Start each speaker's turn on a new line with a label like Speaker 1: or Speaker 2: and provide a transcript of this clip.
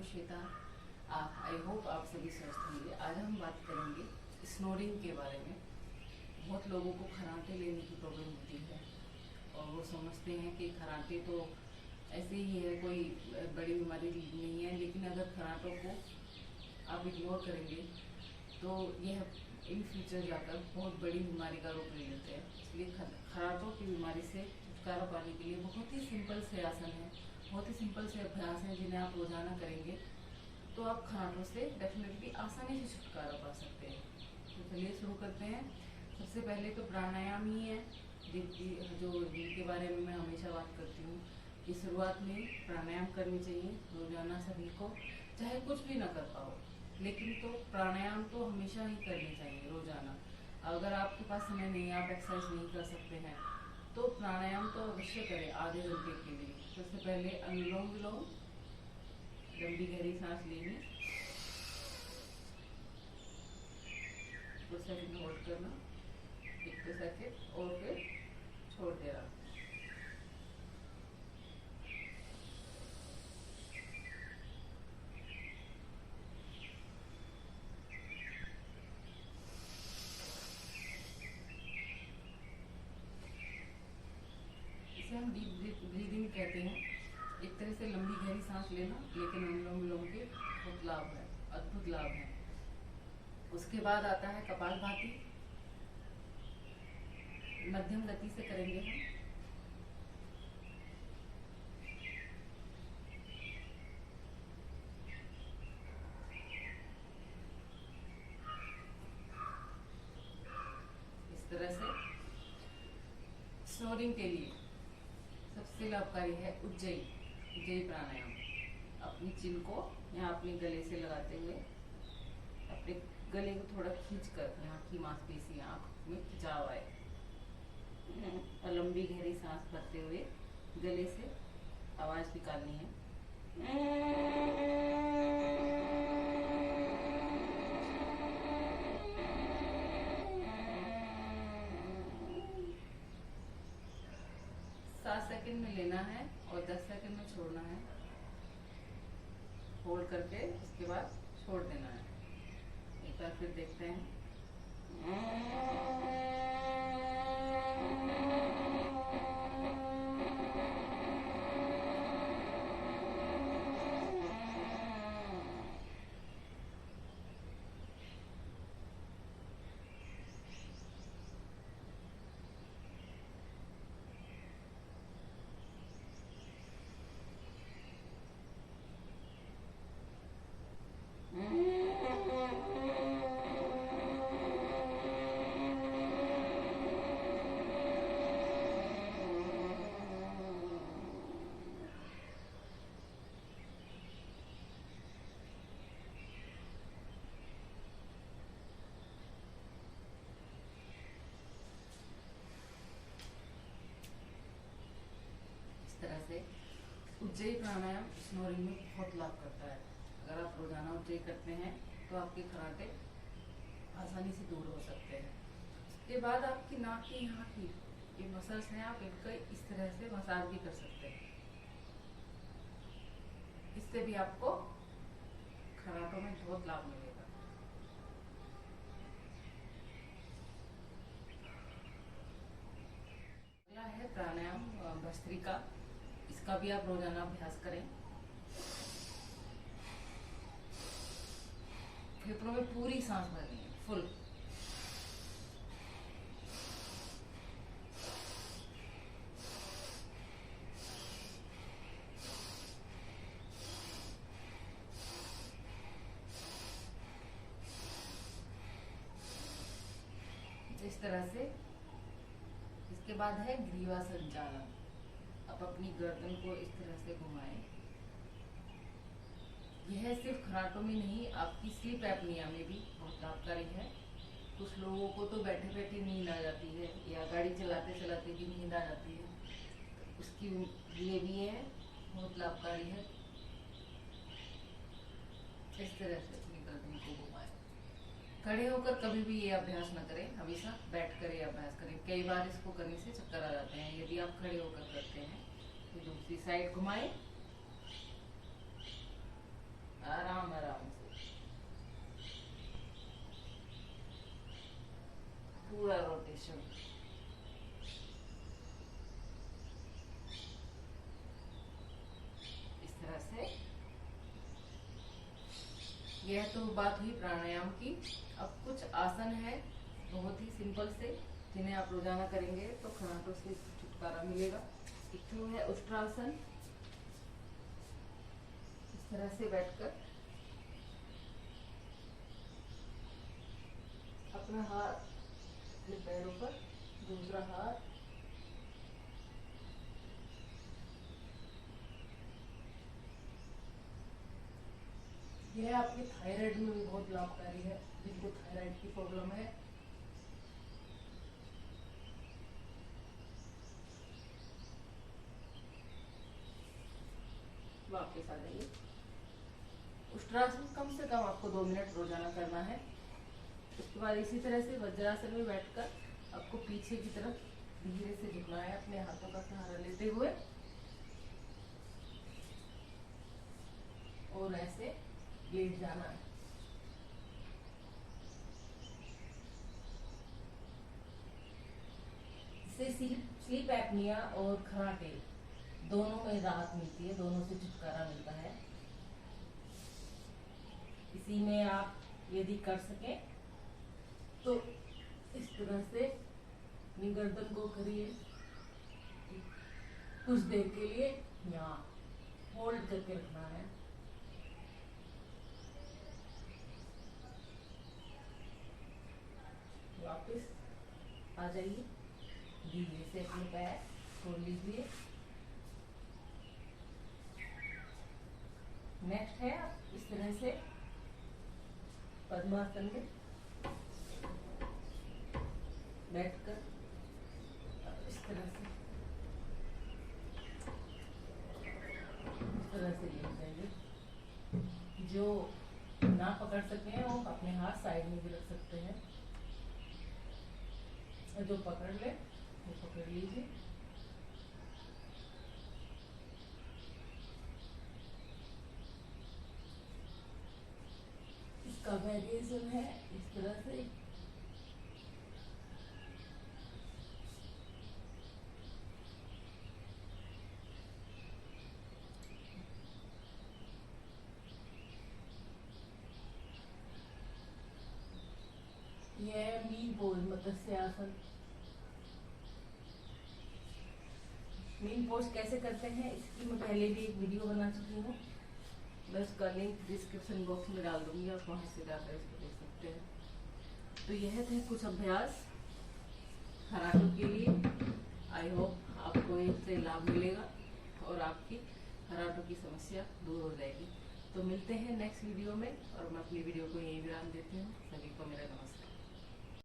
Speaker 1: हूँ Shweta. I hope आप सभी स्वस्थ होंगे। आज हम बात करेंगे स्नोरिंग के बारे में। बहुत लोगों को खर्राटे लेने की प्रॉब्लम होती है और वो समझते हैं कि खर्राटे तो ऐसे ही है, कोई बड़ी बीमारी नहीं है, लेकिन अगर खर्राटों को आप इग्नोर करेंगे तो यह इन फ्यूचर जाकर बहुत बड़ी बीमारी का रूप ले लेते हैं। इसलिए खर्राटों की बीमारी से छुटकारा पाने के लिए बहुत ही सिंपल से आसन है, बहुत ही सिंपल से अभ्यास हैं जिन्हें आप रोजाना करेंगे तो आप खर्राटों से डेफिनेटली आसानी से छुटकारा पा सकते हैं। तो चलिए शुरू करते हैं। सबसे पहले तो प्राणायाम ही है जिनके बारे में मैं हमेशा बात करती हूँ कि शुरुआत में प्राणायाम करनी चाहिए रोजाना सभी को, चाहे कुछ भी ना कर पाओ, लेकिन तो प्राणायाम तो हमेशा ही करनी चाहिए रोजाना। अगर आपके पास समय नहीं है, आप एक्सरसाइज नहीं कर सकते हैं, तो प्राणायाम तो अवश्य करें आधे घंटे के लिए। सबसे पहले अनुलोम विलोम, लंबी गहरी सांस लेनी, कुछ सेकंड होल्ड करना, 1 सेकंड और फिर छोड़ देना। इसे हम डीप ब्रीदिंग कहते हैं। एक तरह से लंबी गहरी सांस लेना, लेकिन अनुलोम विलोम के बहुत लाभ है, अद्भुत लाभ है। उसके बाद आता है कपालभाति। मध्यम गति से करेंगे हम। इस तरह से स्नोरिंग के लिए सबसे लाभकारी है उज्जयी प्राणायाम। अपनी चिन को यहाँ अपने गले से लगाते हुए अपने गले को थोड़ा खींचकर यहाँ की मांसपेशी आंख में खिंचाव आए और लंबी गहरी सांस भरते हुए गले से आवाज निकालनी है। 7 सेकंड में लेना है और 10 सेकंड में छोड़ना है, होल्ड करके उसके बाद छोड़ देना है। एक बार फिर देखते हैं। तरह से उज्जयी प्राणायाम स्नोरिंग में बहुत लाभ करता है। अगर आप रोजाना उज्जयी करते हैं तो आपके खर्राटे आसानी से दूर हो सकते हैं। उसके बाद आपकी नाक की यहाँ की ये मसल्स हैं, आप इनका इस तरह से मसाज भी कर सकते हैं। इससे भी आपको खर्राटों में बहुत लाभ मिलेगा। अगला है प्राणायाम भस्त्रिका। इसका भी आप रोजाना अभ्यास करें। फेफड़ों में पूरी सांस भरनी है, फुल। इस तरह से। इसके बाद है ग्रीवा संचालन। आप अपनी गर्दन को इस तरह से घुमाएं। यह सिर्फ खर्राटों में नहीं, आपकी स्लीप एपनिया में भी बहुत लाभकारी है। कुछ लोगों को तो बैठे बैठे नींद आ जाती है या गाड़ी चलाते चलाते भी नींद आ जाती है, तो उसके लिए भी यह बहुत लाभकारी है। इस तरह से अपनी गर्दन को घुमाएं। खड़े होकर कभी भी ये अभ्यास न करें, हमेशा बैठ कर ये अभ्यास करें। कई बार इसको करने से चक्कर आ जाते हैं। यदि आप खड़े होकर करते हैं तो दूसरी साइड घुमाएं। पोजीशन। इस तरह से। यह तो बात हुई प्राणायाम की। अब कुछ आसन है बहुत ही सिंपल से, जिन्हें आप रोजाना करेंगे तो खराटों से छुटकारा मिलेगा। एक तो है उष्ट्रासन। इस तरह से बैठकर अपना हाथ अपने पैरों पर, दूसरा हाथ यह आपके थायराइड में भी बहुत लाभकारी है, जिनको थायराइड की प्रॉब्लम है। वापस आ जाइए। उष्ट्रासन कम से कम आपको 2 मिनट रोजाना करना है। उसके बाद इसी तरह से वज्रासन में बैठकर आपको पीछे की तरफ धीरे से झुकना है, अपने हाथों का सहारा लेते हुए, और ऐसे लेट जाना है। इससे स्लीप एपनिया और खराटे दोनों में राहत मिलती है, दोनों से छुटकारा मिलता है। इसी में आप यदि कर सके तो इस तरह से अपनी गर्दन को करिए कुछ देर के लिए, यहाँ होल्ड करके रखना है। वापस आ जाइए, धीरे से अपने पैर छोड़ लीजिए। नेक्स्ट है आप इस तरह से पद्मासन में बैठकर इस तरह से लेट जाइए। जो ना पकड़ सके वो अपने हाथ साइड में भी रख सकते हैं, जो पकड़ ले वो पकड़ लीजिए। इसका वेरिएशन है इस तरह से। यह mean pose, matsyasana. Mean pose कैसे करते हैं इसकी मैं पहले भी एक वीडियो बना चुकी हूँ, मैं उसका लिंक डिस्क्रिप्शन बॉक्स में डाल दूंगी, आप वहां से जाकर इसको देख सकते हैं। तो यह थे कुछ अभ्यास खराटों के लिए। आई होप आपको इससे लाभ मिलेगा और आपकी खराटों की समस्या दूर हो जाएगी। तो मिलते हैं नेक्स्ट वीडियो में, और मैं अपनी वीडियो को यहीं विराम देती हूँ। सभी को मेरा नमस्कार।